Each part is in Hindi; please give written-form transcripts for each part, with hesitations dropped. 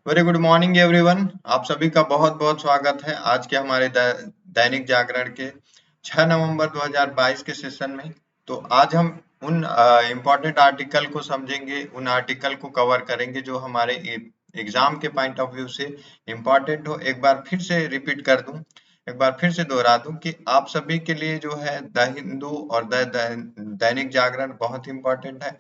Very good morning everyone. आप सभी का बहुत बहुत स्वागत है आज के हमारे दैनिक जागरण के 6 नवंबर 2022 के सेशन में। तो आज हम उन इम्पोर्टेंट आर्टिकल को समझेंगे, उन आर्टिकल को कवर करेंगे जो हमारे एग्जाम के पॉइंट ऑफ व्यू से इम्पोर्टेंट हो। एक बार फिर से रिपीट कर दूं, एक बार फिर से दोहरा दूं कि आप सभी के लिए जो है द हिंदू और दैनिक जागरण बहुत इंपॉर्टेंट है।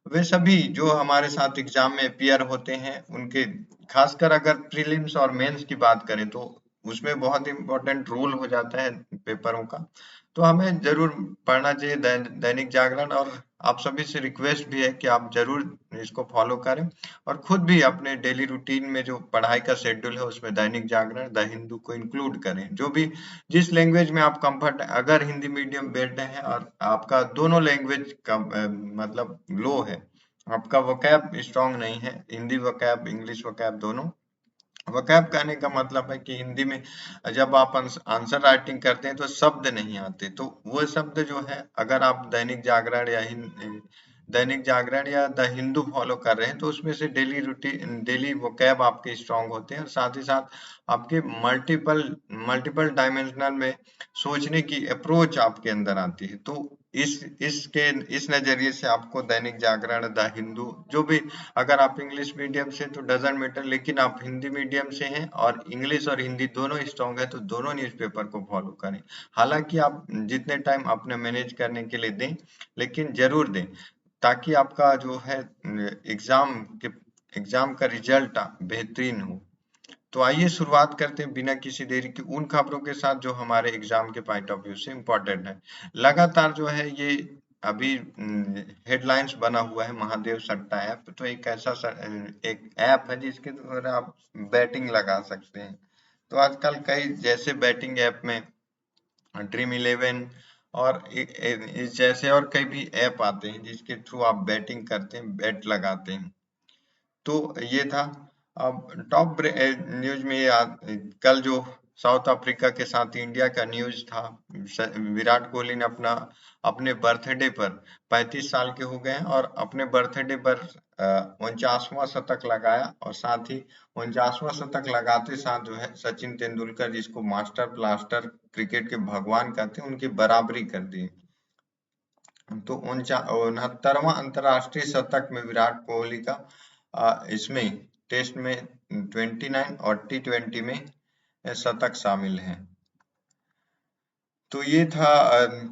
वे सभी जो हमारे साथ एग्जाम में अपीयर होते हैं उनके, खासकर अगर प्रीलिम्स और मेंस की बात करें तो उसमें बहुत इंपॉर्टेंट रोल हो जाता है पेपरों का। तो हमें जरूर पढ़ना चाहिए दैनिक जागरण, और आप सभी से रिक्वेस्ट भी है कि आप जरूर इसको फॉलो करें और खुद भी अपने डेली रूटीन में जो पढ़ाई का शेड्यूल है उसमें दैनिक जागरण द हिंदू को इंक्लूड करें। जो भी जिस लैंग्वेज में आप कंफर्ट, अगर हिंदी मीडियम बेस्ड है और आपका दोनों लैंग्वेज का मतलब लो है, आपका वोकैब स्ट्रांग नहीं है, हिंदी वोकैब इंग्लिश वोकैब दोनों। वोकैब कहने का मतलब है कि हिंदी में जब आप आंसर राइटिंग करते हैं तो शब्द नहीं आते, तो वो शब्द जो है अगर आप दैनिक जागरण या द हिंदू फॉलो कर रहे हैं तो उसमें से डेली रूटीन डेली वोकैब आपके स्ट्रांग होते हैं और साथ ही साथ आपके मल्टीपल मल्टीपल डायमेंशनल में सोचने की अप्रोच आपके अंदर आती है। तो इस नजरिए से आपको दैनिक जागरण द हिंदू जो भी, अगर आप इंग्लिश मीडियम से तो डजेंट मैटर, लेकिन आप हिंदी मीडियम से हैं और इंग्लिश और हिंदी दोनों स्ट्रांग है तो दोनों न्यूज़पेपर को फॉलो करें। हालांकि आप जितने टाइम अपने मैनेज करने के लिए दें, लेकिन जरूर दें ताकि आपका जो है एग्जाम का रिजल्ट बेहतरीन हो। तो आइए शुरुआत करते हैं बिना किसी देरी के उन खबरों के साथ जो हमारे एग्जाम के पॉइंट ऑफ व्यू से इम्पोर्टेंट है। लगातार जो है ये अभी हेडलाइंस बना हुआ है महादेव सट्टा ऐप। तो एक एक ऐप है जिसके द्वारा आप बैटिंग लगा सकते हैं। तो आजकल कई जैसे बैटिंग ऐप में ड्रीम इलेवन और इस जैसे और कई भी ऐप आते हैं जिसके थ्रू आप बैटिंग करते हैं, बेट लगाते हैं। तो ये था। अब टॉप न्यूज में कल जो साउथ अफ्रीका के साथ इंडिया का न्यूज था, विराट कोहली ने अपने बर्थडे पर 35 साल के हो गए हैं और अपने बर्थडे पर 49वां शतक लगाया और साथ ही 49वां शतक लगाते साथ जो है सचिन तेंदुलकर, जिसको मास्टर ब्लास्टर क्रिकेट के भगवान कहते हैं, उनकी बराबरी कर दी। तो 69वां अंतरराष्ट्रीय शतक में विराट कोहली का इसमें टेस्ट में 29 और T20 में शतक शामिल है। तो ये था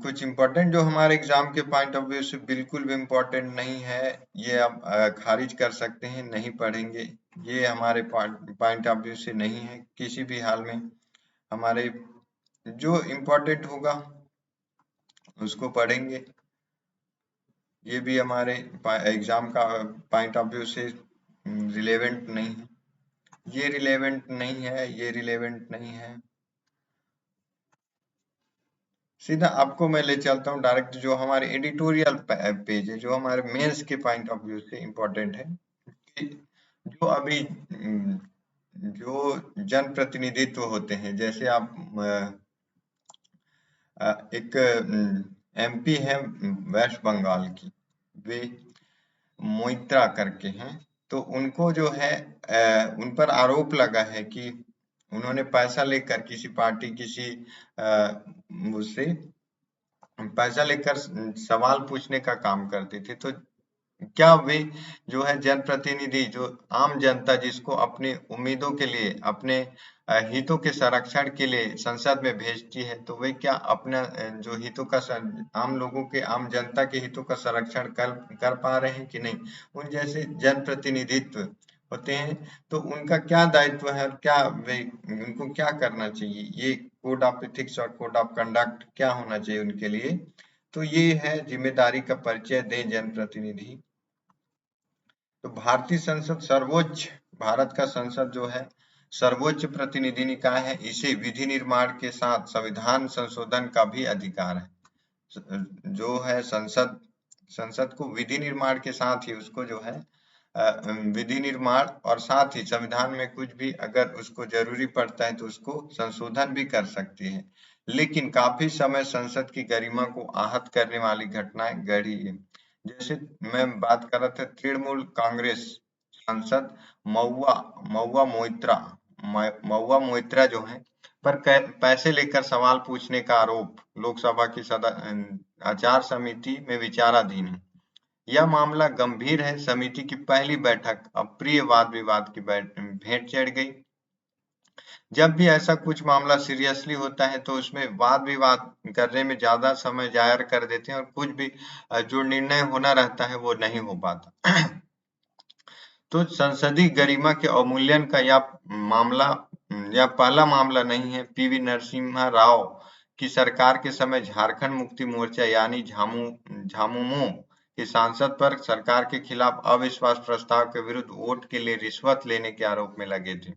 कुछ इम्पोर्टेंट जो हमारे एग्जाम के पॉइंट ऑफ व्यू से बिल्कुल भी इम्पोर्टेंट नहीं है, ये आप खारिज कर सकते हैं, नहीं पढ़ेंगे। ये हमारे पॉइंट ऑफ व्यू से नहीं है किसी भी हाल में। हमारे जो इम्पोर्टेंट होगा उसको पढ़ेंगे। ये भी हमारे एग्जाम का पॉइंट ऑफ व्यू से रिलेवेंट नहीं है, ये रिलेवेंट नहीं है, ये रिलेवेंट नहीं है। सीधा आपको मैं ले चलता हूँ डायरेक्ट जो हमारे एडिटोरियल पेज है, जो हमारे मेंस के पॉइंट ऑफ व्यू से इम्पोर्टेंट है कि जो अभी जो जनप्रतिनिधित्व होते हैं, जैसे आप एक एमपी है वेस्ट बंगाल की, वे मोइत्रा करके हैं। तो उनको जो है उन पर आरोप लगा है कि उन्होंने पैसा लेकर किसी पार्टी उससे पैसा लेकर सवाल पूछने का काम करते थे। तो क्या वे जो है जनप्रतिनिधि, जो आम जनता जिसको अपनी उम्मीदों के लिए, अपने हितों के संरक्षण के लिए संसद में भेजती है, तो वे क्या अपना जो हितों का आम लोगों के, आम जनता के हितों का संरक्षण कर पा रहे हैं कि नहीं। उन जैसे जनप्रतिनिधित्व होते हैं तो उनका क्या दायित्व है और क्या वे, उनको क्या करना चाहिए, ये कोड ऑफ एथिक्स और कोड ऑफ कंडक्ट क्या होना चाहिए उनके लिए। तो ये है जिम्मेदारी का परिचय दे जनप्रतिनिधि। तो भारतीय संसद सर्वोच्च, भारत का संसद जो है सर्वोच्च प्रतिनिधि निकाय है, इसे विधि निर्माण के साथ संविधान संशोधन का भी अधिकार है। जो है संसद संसद को विधि निर्माण के साथ ही उसको जो है विधि निर्माण और साथ ही संविधान में कुछ भी अगर उसको जरूरी पड़ता है तो उसको संशोधन भी कर सकती है। लेकिन काफी समय संसद की गरिमा को आहत करने वाली घटनाएं घड़ी है। जैसे मैं बात कर रहा था तृणमूल कांग्रेस, सांसद महुआ महुआ मोइत्रा महुआ मोइत्रा जो है पर पैसे लेकर सवाल पूछने का आरोप लोकसभा की आचार समिति में विचाराधीन है। यह मामला गंभीर है। समिति की पहली बैठक अप्रिय वाद विवाद की भेंट चढ़ गई। जब भी ऐसा कुछ मामला सीरियसली होता है तो उसमें वाद विवाद करने में ज्यादा समय जाया कर देते हैं और कुछ भी जो निर्णय होना रहता है वो नहीं हो पाता। तो संसदीय गरिमा के अवमूल्यन का यह पहला मामला नहीं है। पीवी नरसिम्हा राव की सरकार के समय झारखंड मुक्ति मोर्चा यानी झामुमो के सांसद पर सरकार के खिलाफ अविश्वास प्रस्ताव के विरुद्ध वोट के लिए रिश्वत लेने के आरोप में लगे थे।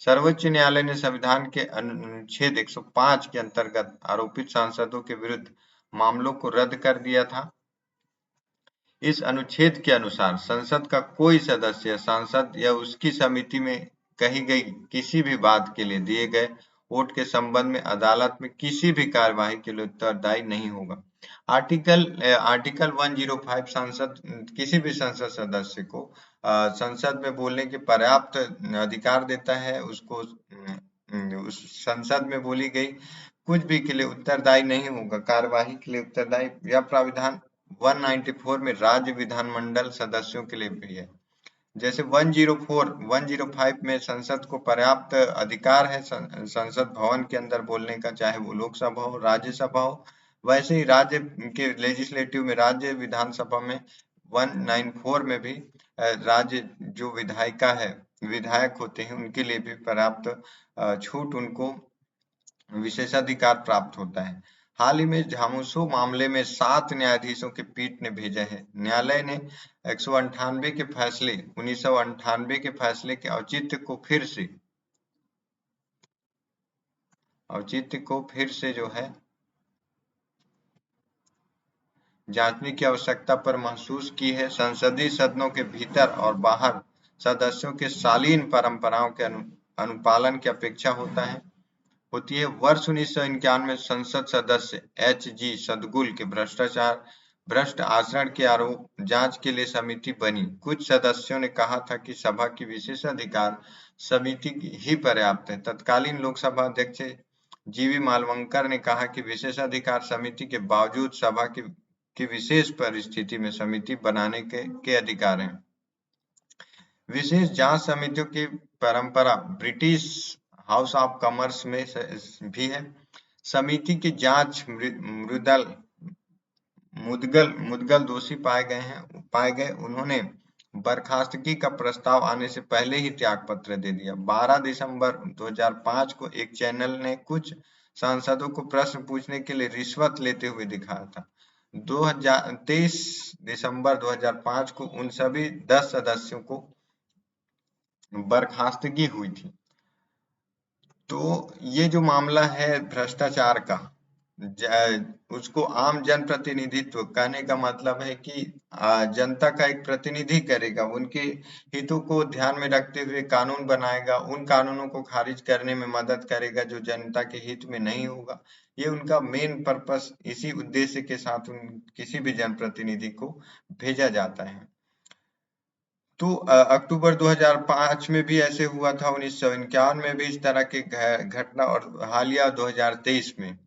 सर्वोच्च न्यायालय ने संविधान के अनुच्छेद 105 के अंतर्गत आरोपित सांसदों के विरुद्ध मामलों को रद्द कर दिया था। इस अनुच्छेद के अनुसार संसद का कोई सदस्य सांसद या उसकी समिति में कही गई किसी भी बात के लिए दिए गए वोट के संबंध में अदालत में किसी भी कार्यवाही के लिए उत्तरदायी नहीं होगा। आर्टिकल 105 सांसद किसी भी संसद सदस्य को संसद में बोलने के पर्याप्त अधिकार देता है। उसको उस संसद में बोली गई कुछ भी के लिए उत्तरदायी नहीं होगा, कार्यवाही के लिए उत्तरदायी। यह प्राविधान 194 में राज्य विधानमंडल सदस्यों के लिए भी है। जैसे 105 में संसद को पर्याप्त अधिकार है संसद भवन के अंदर बोलने का, चाहे वो लोकसभा हो राज्यसभा हो। वैसे ही राज्य के लेजिस्लेटिव में राज्य विधानसभा में 194 में भी राज्य जो विधायक होते हैं उनके लिए भी पर्याप्त छूट उनको विशेषाधिकार प्राप्त होता है। हाल ही में झामुमो मामले में 7 न्यायाधीशों की पीठ ने भेजा है। न्यायालय ने 1998 के फैसले के औचित्य को फिर से जो है जांचने की आवश्यकता पर महसूस की है। संसदीय सदनों के भीतर और बाहर सदस्यों के शालीन परंपराओं के अनुपालन की अपेक्षा होती है। वर्ष 1991 में संसद सदस्य H.G. सदगुल के भ्रष्ट आचरण के आरोप जांच के लिए समिति बनी। कुछ सदस्यों ने कहा था कि सभा की विशेषाधिकार समिति ही पर्याप्त है। तत्कालीन लोकसभा अध्यक्ष जीवी मालवंकर ने कहा कि विशेषाधिकार समिति के बावजूद सभा की विशेष परिस्थिति में समिति बनाने के अधिकार हैं। विशेष जांच समितियों की परंपरा ब्रिटिश हाउस ऑफ कॉमर्स में भी है। समिति की जांच मुदगल दोषी पाए गए उन्होंने बर्खास्तगी का प्रस्ताव आने से पहले ही त्याग पत्र दे दिया। 12 दिसंबर 2005 को एक चैनल ने कुछ सांसदों को प्रश्न पूछने के लिए रिश्वत लेते हुए दिखाया था। 23 दिसंबर 2005 को उन सभी 10 सदस्यों को बर्खास्तगी हुई थी। तो ये जो मामला है भ्रष्टाचार का, उसको आम जनप्रतिनिधित्व कहने का मतलब है कि जनता का एक प्रतिनिधि करेगा, उनके हितों को ध्यान में रखते हुए कानून बनाएगा, उन कानूनों को खारिज करने में मदद करेगा जो जनता के हित में नहीं होगा। ये उनका मेन पर्पस, इसी उद्देश्य के साथ किसी भी जनप्रतिनिधि को भेजा जाता है। तो अक्टूबर 2005 में भी ऐसे हुआ था, 1951 में भी इस तरह की घटना, और हालिया 2023 में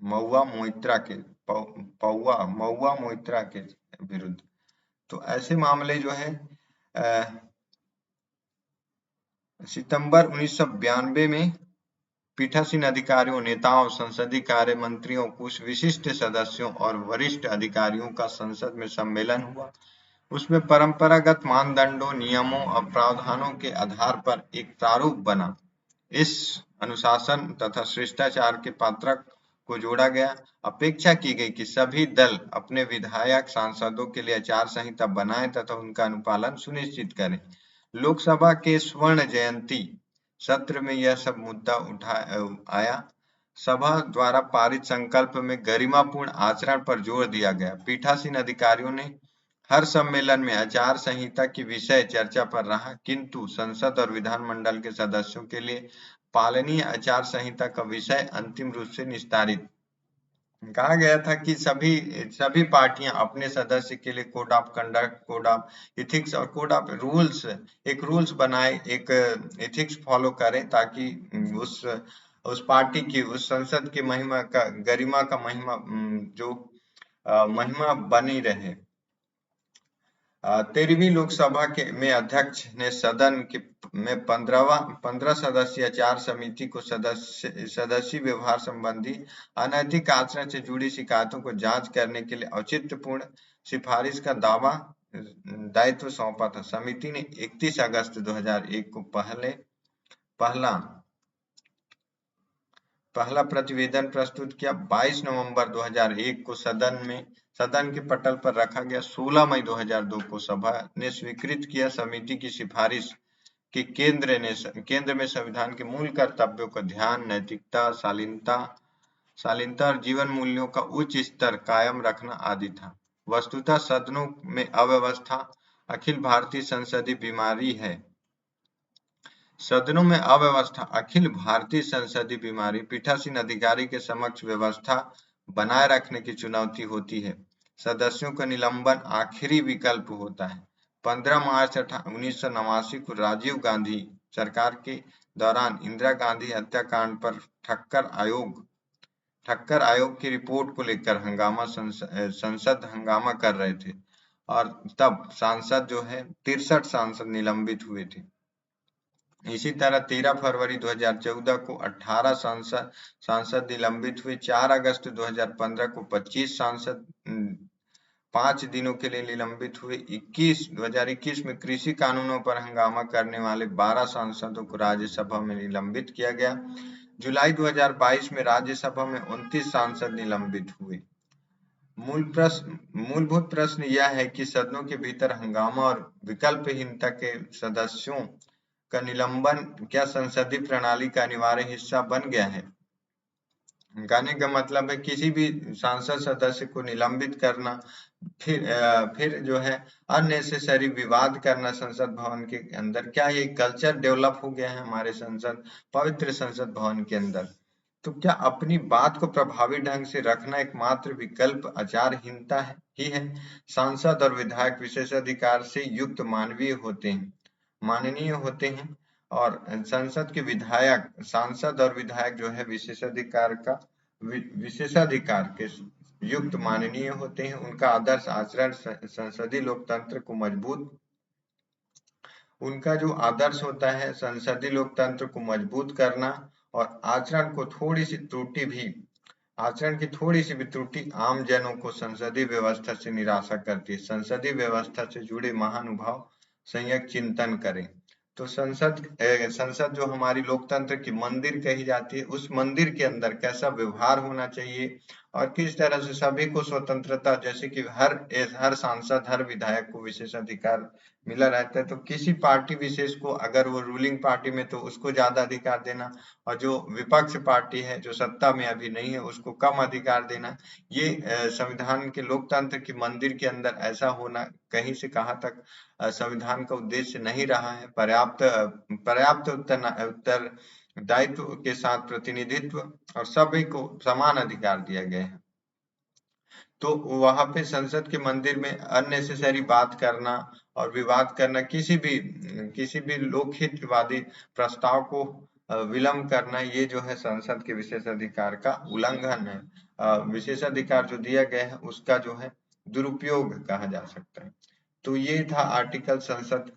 महुआ मोइत्रा के विरुद्ध। तो ऐसे मामले जो है सितंबर 1992 में पीठासीन अधिकारियों, नेताओं, संसदीय कार्य मंत्रियों, कुछ विशिष्ट सदस्यों और वरिष्ठ अधिकारियों का संसद में सम्मेलन हुआ। उसमें परंपरागत मानदंडों, नियमों और प्रावधानों के आधार पर एक प्रारूप बना। इस अनुशासन तथा शिष्टाचार के पात्रक को जोड़ा गया। अपेक्षा की गई कि सभी दल अपने विधायक सांसदों के लिए आचार संहिता बनाएं तथा उनका अनुपालन सुनिश्चित करें। लोकसभा के स्वर्ण जयंती सत्र में यह सब मुद्दा आया। सभा द्वारा पारित संकल्प में गरिमापूर्ण आचरण पर जोर दिया गया। पीठासीन अधिकारियों ने हर सम्मेलन में आचार संहिता की विषय चर्चा पर रहा, किंतु संसद और विधानमंडल के सदस्यों के लिए पालनीय आचार संहिता का विषय अंतिम रूप से निस्तारित कहा गया था कि सभी सभी पार्टियां अपने सदस्य के लिए code of conduct, code of ethics और कोड ऑफ रूल्स, एक रूल्स बनाए, एक एथिक्स फॉलो करें, ताकि उस पार्टी की, उस संसद की महिमा का, गरिमा का महिमा, जो महिमा बनी रहे। 13वीं लोकसभा के में अध्यक्ष ने सदन के में 15 सदस्यीय चार समिति को सदस्यीय व्यवहार संबंधी अनैतिक आचरण से जुड़ी शिकायतों को जांच करने के लिए औचित्यपूर्ण सिफारिश का दायित्व सौंपा था। समिति ने 31 अगस्त 2001 को पहला प्रतिवेदन प्रस्तुत किया। 22 नवंबर 2001 को सदन के पटल पर रखा गया। 16 मई 2002 को सभा ने स्वीकृत किया। समिति की सिफारिश कि केंद्र में संविधान के मूल कर्तव्यों का ध्यान, नैतिकता, शालीनता और जीवन मूल्यों का उच्च स्तर कायम रखना आदि था। वस्तुतः सदनों में अव्यवस्था अखिल भारतीय संसदीय बीमारी है। सदनों में अव्यवस्था अखिल भारतीय संसदीय बीमारी पीठासीन अधिकारी के समक्ष व्यवस्था बनाए रखने की चुनौती होती है। सदस्यों का निलंबन आखिरी विकल्प होता है। 15 मार्च 1989 को राजीव गांधी सरकार के दौरान इंदिरा गांधी हत्याकांड पर ठक्कर आयोग की रिपोर्ट को लेकर संसद हंगामा कर रहे थे, और तब सांसद जो है 63 सांसद निलंबित हुए थे। इसी तरह 13 फरवरी 2014 को 18 सांसद निलंबित हुए। 4 अगस्त 2015 को 25 सांसद 5 दिनों के लिए निलंबित हुए। 2021 में कृषि कानूनों पर हंगामा करने वाले 12 सांसदों को राज्यसभा में निलंबित किया गया। जुलाई 2022 में राज्यसभा में 29 सांसद निलंबित हुए। मूलभूत प्रश्न यह है कि सदनों के भीतर हंगामा और विकल्पहीनता के सदस्यों का निलंबन क्या संसदीय प्रणाली का अनिवार्य हिस्सा बन गया है? कहने का मतलब है किसी भी सांसद सदस्य को निलंबित करना, फिर जो है अननेसेसरी विवाद करना संसद भवन के अंदर, क्या ये कल्चर डेवलप हो गया है हमारे पवित्र संसद भवन के अंदर? तो क्या अपनी बात को प्रभावी ढंग से रखना एकमात्र विकल्प आचारहीनता ही है? सांसद और विधायक विशेषाधिकार से युक्त माननीय होते हैं, और सांसद और विधायक जो है विशेषाधिकार के युक्त माननीय होते हैं। उनका आदर्श आचरण संसदीय लोकतंत्र को उनका जो आदर्श होता है संसदीय लोकतंत्र को मजबूत करना, और आचरण की थोड़ी सी भी त्रुटि आम जनों को संसदीय व्यवस्था से निराशा करती है। संसदीय व्यवस्था से जुड़े महानुभाव संयक चिंतन करें। तो संसद जो हमारी लोकतंत्र की मंदिर कही जाती है, उस मंदिर के अंदर कैसा व्यवहार होना चाहिए, और किस तरह से सभी को स्वतंत्रता, जैसे कि हर सांसद, हर विधायक को विशेषाधिकार मिला रहता है, तो किसी पार्टी विशेष को, अगर वो रूलिंग पार्टी में, तो उसको ज्यादा अधिकार देना, और जो विपक्ष पार्टी है, जो सत्ता में अभी नहीं है, उसको कम अधिकार देना। ये संविधान के लोकतंत्र की मंदिर के अंदर ऐसा होना कहीं से कहां तक संविधान का उद्देश्य नहीं रहा है। पर्याप्त उत्तरदायित्व के साथ प्रतिनिधित्व और सभी को समान अधिकार दिया गया है। तो वहां पे संसद के मंदिर में अननेसेसरी बात करना और विवाद करना, किसी भी लोकहितवादी प्रस्ताव को विलंब करना, ये जो है संसद के विशेषाधिकार का उल्लंघन है। विशेषाधिकार जो दिया गया है उसका जो है दुरुपयोग कहा जा सकता है। तो ये था आर्टिकल संसद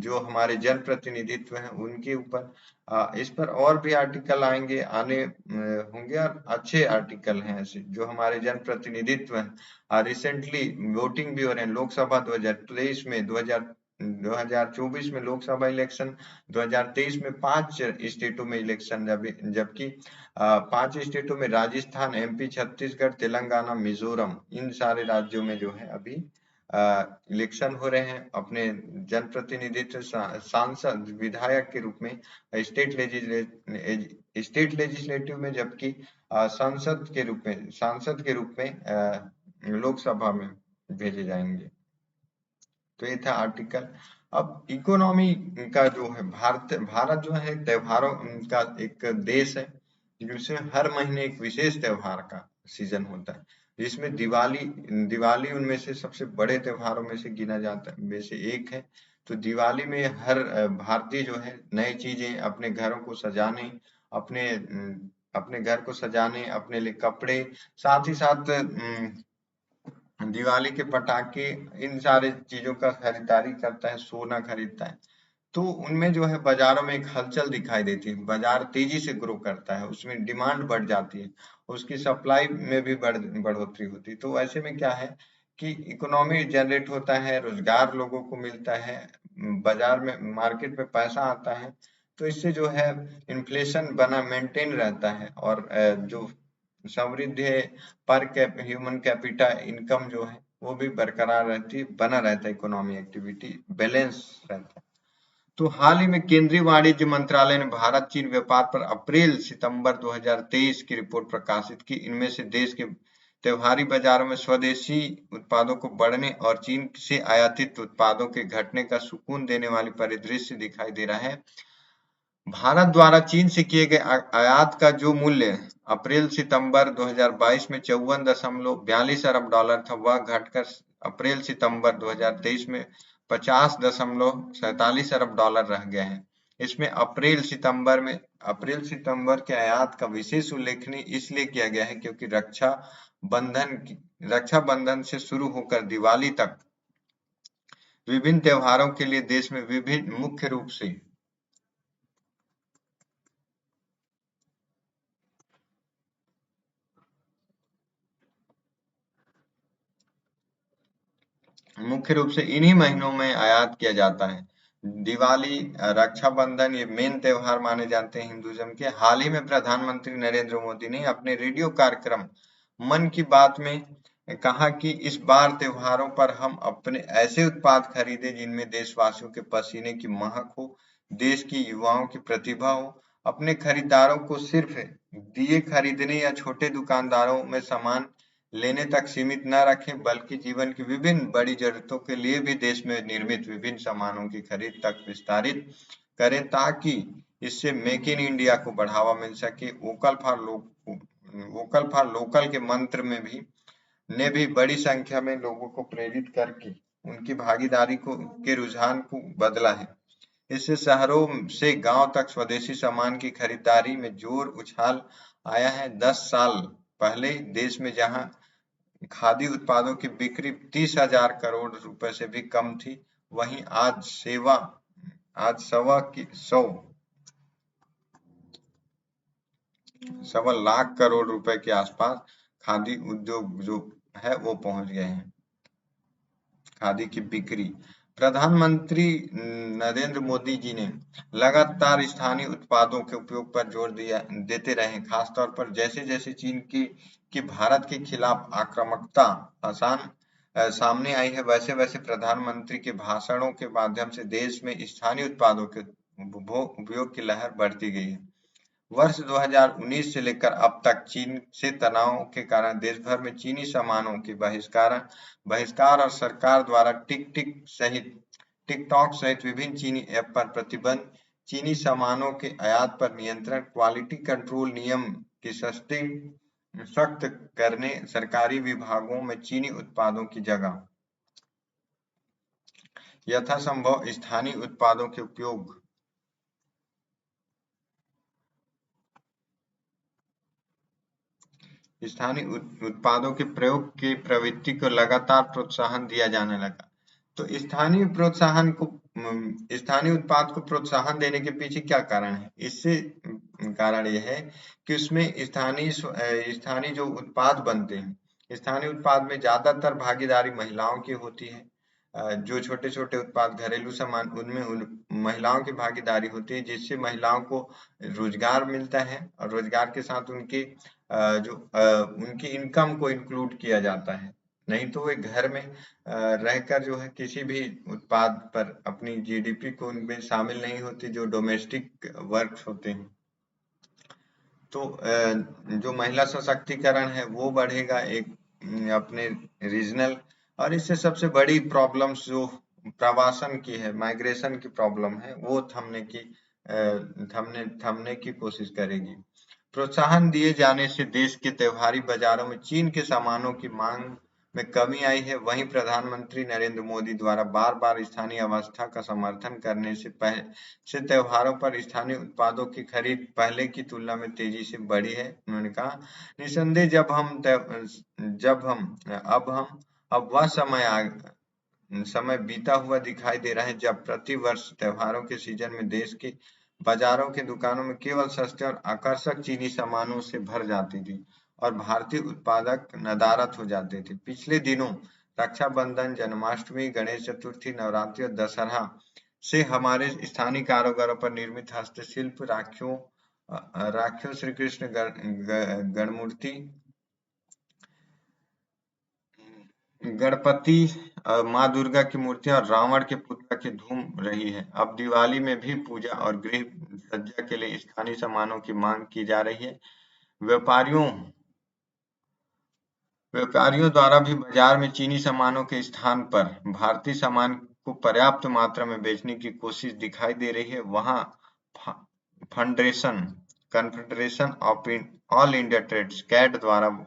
जो हमारे जन प्रतिनिधित्व है उनके ऊपर। इस पर और भी आर्टिकल आने होंगे, और अच्छे आर्टिकल हैं ऐसे जो हमारे जन प्रतिनिधित्व है। रिसेंटली वोटिंग भी हो रहे हैं। लोकसभा 2023 में 2024 में लोकसभा इलेक्शन, 2023 में 5 स्टेटों में इलेक्शन, जबकि 5 स्टेटों में राजस्थान, MP, छत्तीसगढ़, तेलंगाना, मिजोरम, इन सारे राज्यों में जो है अभी इलेक्शन हो रहे हैं अपने जनप्रतिनिधित्व, सांसद, विधायक के रूप में स्टेट लेजिस्लेटिव में, जबकि सांसद के रूप में लोकसभा में भेजे जाएंगे। तो ये था आर्टिकल। अब इकोनॉमी का जो है, भारत जो है त्योहारों का एक देश है, जिसे हर महीने एक विशेष त्योहार का सीजन होता है, जिसमें दिवाली दिवाली उनमें से सबसे बड़े त्योहारों में से गिना जाता है, में से एक है। तो दिवाली में हर भारतीय जो है नई चीजें अपने घरों को सजाने, अपने घर को सजाने, अपने लिए कपड़े, साथ ही साथ दिवाली के पटाखे, इन सारे चीजों का खरीदारी करता है, सोना खरीदता है। तो उनमें जो है बाजारों में एक हलचल दिखाई देती है, बाजार तेजी से ग्रो करता है, उसमें डिमांड बढ़ जाती है, उसकी सप्लाई में भी बढ़ोतरी होती है। तो ऐसे में क्या है कि इकोनॉमी जनरेट होता है, रोजगार लोगों को मिलता है, बाजार में मार्केट में पैसा आता है। तो इससे जो है इन्फ्लेशन बना मेंटेन रहता है, और जो समृद्धि है, पर ह्यूमन कैपिटा इनकम जो है वो भी बरकरार रहती है, बना रहता है, इकोनॉमी एक्टिविटी बैलेंस रहता है। तो हाल ही में केंद्रीय वाणिज्य मंत्रालय ने भारत चीन व्यापार पर अप्रैल सितंबर 2023 की रिपोर्ट प्रकाशित की। इनमें से देश के त्योहारी बाजारों में स्वदेशी उत्पादों को बढ़ने और चीन से आयातित उत्पादों के घटने का सुकून देने वाली परिदृश्य दिखाई दे रहा है। भारत द्वारा चीन से किए गए आयात का जो मूल्य अप्रैल सितंबर 2022 में 54.42 अरब डॉलर था, वह घटकर अप्रैल सितंबर 2023 में 50.47 अरब डॉलर रह गए हैं। इसमें अप्रैल सितंबर के आयात का विशेष उल्लेखनीय इसलिए किया गया है क्योंकि रक्षा बंधन से शुरू होकर दिवाली तक विभिन्न त्योहारों के लिए देश में विभिन्न मुख्य रूप से इन्हीं महीनों में आयात किया जाता है। दिवाली, रक्षाबंधन ये मेन त्योहार माने जाते हैं हिंदुइज्म के। हाल ही में प्रधानमंत्री नरेंद्र मोदी ने अपने रेडियो कार्यक्रम मन की बात में कहा कि इस बार त्योहारों पर हम अपने ऐसे उत्पाद खरीदें जिनमें देशवासियों के पसीने की महक हो, देश की युवाओं की प्रतिभा हो। अपने खरीदारों को सिर्फ दिए खरीदने या छोटे दुकानदारों में सामान लेने तक सीमित न रखें, बल्कि जीवन की विभिन्न बड़ी जरूरतों के लिए भी देश में निर्मित विभिन्न सामानों की खरीद तक विस्तारित करें, ताकि इससे मेक इन इंडिया को बढ़ावा मिल सके। वोकल फॉर लोकल के मंत्र में भी ने भी बड़ी संख्या में लोगों को प्रेरित करके उनकी भागीदारी के रुझान को बदला है। इससे शहरों से गांव तक स्वदेशी सामान की खरीदारी में जोर उछाल आया है। 10 साल पहले देश में जहां खादी उत्पादों की बिक्री 30,000 करोड़ रुपए से भी कम थी, वहीं आज सवा लाख करोड़ रुपए के आसपास खादी उद्योग जो है वो पहुंच गए हैं। खादी की बिक्री, प्रधानमंत्री नरेंद्र मोदी जी ने लगातार स्थानीय उत्पादों के उपयोग पर जोर देते रहे, खासतौर पर जैसे जैसे चीन की भारत के खिलाफ आक्रामकता सामने आई है, वैसे वैसे प्रधानमंत्री के भाषणों के माध्यम से देश में स्थानीय उत्पादों के उपयोग की लहर बढ़ती गई है। वर्ष 2019 से लेकर अब तक चीन से तनाव के कारण देश भर में चीनी सामानों के बहिष्कार और सरकार द्वारा टिकटॉक सहित विभिन्न चीनी ऐप पर प्रतिबंध, चीनी सामानों के आयात पर नियंत्रण, क्वालिटी कंट्रोल नियम की सख्त करने, सरकारी विभागों में चीनी उत्पादों की जगह यथासंभव स्थानीय उत्पादों के उपयोग, स्थानीय उत्पादों के प्रयोग की प्रवृत्ति को लगातार प्रोत्साहन दिया जाने लगा। तो स्थानीय उत्पाद को प्रोत्साहन देने के पीछे क्या कारण है? इससे कारण यह है कि उसमें स्थानीय जो उत्पाद बनते हैं, स्थानीय उत्पाद में ज्यादातर भागीदारी महिलाओं की होती है। जो छोटे छोटे उत्पाद घरेलू सामान उनमें महिलाओं की भागीदारी होती है, जिससे महिलाओं को रोजगार मिलता है और रोजगार के साथ उनकी इनकम को इंक्लूड किया जाता है। नहीं तो वे घर में रहकर जो है किसी भी उत्पाद पर अपनी जीडीपी को उनमें शामिल नहीं होती, जो डोमेस्टिक वर्क्स होते हैं। तो जो महिला सशक्तिकरण है वो बढ़ेगा एक अपने रीजनल, और इससे सबसे बड़ी प्रॉब्लम्स जो प्रवासन की है, माइग्रेशन की प्रॉब्लम है, वो थमने की कोशिश करेगी। प्रोत्साहन दिए जाने से देश के त्योहारी बाजारों में चीन के सामानों की मांग में कमी आई है। वहीं प्रधानमंत्री नरेंद्र मोदी द्वारा बार-बार स्थानीय अवस्था का समर्थन करने से त्योहारों पर स्थानीय उत्पादों की खरीद पहले की तुलना में तेजी से बढ़ी है। उन्होंने कहा, निसंदेह अब वह समय बीता हुआ दिखाई दे रहा है जब प्रति वर्ष त्योहारों के सीजन में देश के बाजारों की दुकानों में केवल सस्ते और आकर्षक चीनी सामानों से भर जाती थी और भारतीय उत्पादक नदारद हो जाते थे। पिछले दिनों रक्षाबंधन, जन्माष्टमी, गणेश चतुर्थी, नवरात्रि और दशहरा से हमारे स्थानीय कारोबारों पर निर्मित हस्तशिल्प राखियों, श्री कृष्ण गणमूर्ति, गणपति, माँ दुर्गा की मूर्तियां और रावण के पुतला की धूम रही है। अब दिवाली में भी पूजा और गृह सज्जा के लिए स्थानीय सामानों की मांग की जा रही है। व्यापारियों द्वारा भी बाजार में चीनी सामानों के स्थान पर भारतीय सामान को पर्याप्त मात्रा में बेचने की कोशिश दिखाई दे रही है। वहां confederation of all India traders CAIT द्वारा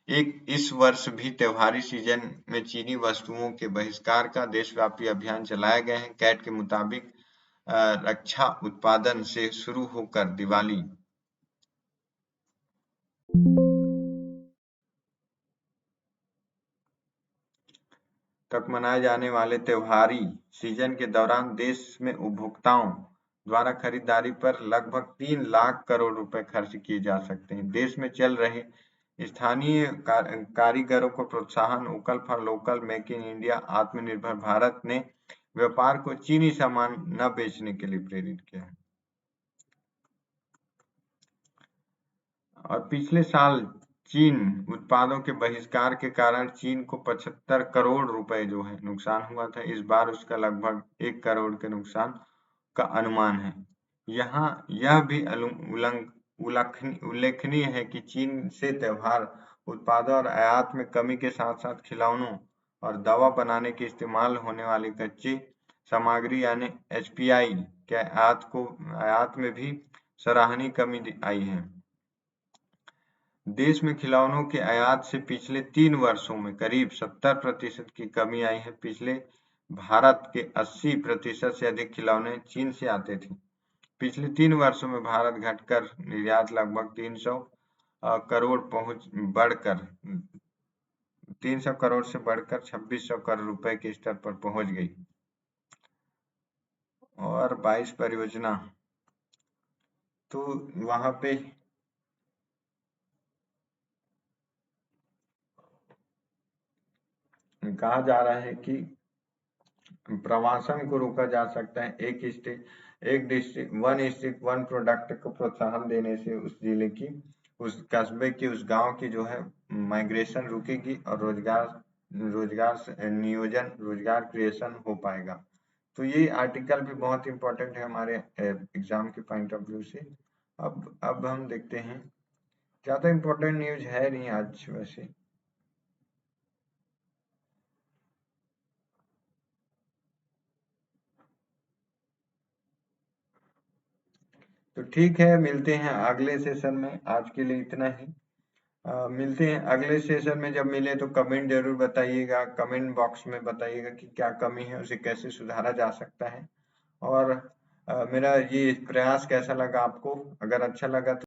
इस वर्ष भी त्योहारी सीजन में चीनी वस्तुओं के बहिष्कार का देशव्यापी अभियान चलाया गया है। कैट के मुताबिक रक्षा उत्पादन से शुरू होकर दिवाली तक मनाए जाने वाले त्योहारी सीजन के दौरान देश में उपभोक्ताओं द्वारा खरीदारी पर लगभग 3 लाख करोड़ रुपए खर्च किए जा सकते हैं। देश में चल रहे स्थानीय कारीगरों को प्रोत्साहन, vocal for local, make in India, आत्मनिर्भर भारत ने व्यापार को चीनी सामान न बेचने के लिए प्रेरित किया है। और पिछले साल चीन उत्पादों के बहिष्कार के कारण चीन को 75 करोड़ रुपए जो है नुकसान हुआ था। इस बार उसका लगभग 1 करोड़ के नुकसान का अनुमान है। यहाँ यह भी उल्लेखनीय है कि चीन से त्योहार उत्पादों और आयात में कमी के साथ साथ खिलौनों और दवा बनाने के इस्तेमाल होने वाली कच्ची सामग्री यानी HPI के आयात में भी सराहनीय कमी आई है। देश में खिलौनों के आयात से पिछले 3 वर्षों में करीब 70% की कमी आई है। पिछले भारत के 80% से अधिक खिलौने चीन से आते थे। पिछले 3 वर्षों में भारत घटकर निर्यात लगभग 300 करोड़ से बढ़कर 2600 करोड़ रुपए के स्तर पर पहुंच गई। और 22 परियोजना तो वहां पे कहा जा रहा है कि प्रवासन को रोका जा सकता है। एक डिस्ट्रिक्ट वन प्रोडक्ट को प्रोत्साहन देने से उस जिले की, उस कस्बे की, उस गांव की जो है माइग्रेशन रुकेगी और रोजगार क्रिएशन हो पाएगा। तो ये आर्टिकल भी बहुत इंपॉर्टेंट है हमारे एग्जाम के पॉइंट ऑफ व्यू से। अब हम देखते हैं, ज्यादा इंपॉर्टेंट न्यूज है नहीं आज वैसे। तो ठीक है, मिलते हैं अगले सेशन में। आज के लिए इतना ही। मिलते हैं अगले सेशन में। जब मिले तो कमेंट जरूर बताइएगा, कमेंट बॉक्स में बताइएगा कि क्या कमी है, उसे कैसे सुधारा जा सकता है। और मेरा ये प्रयास कैसा लगा आपको? अगर अच्छा लगा तो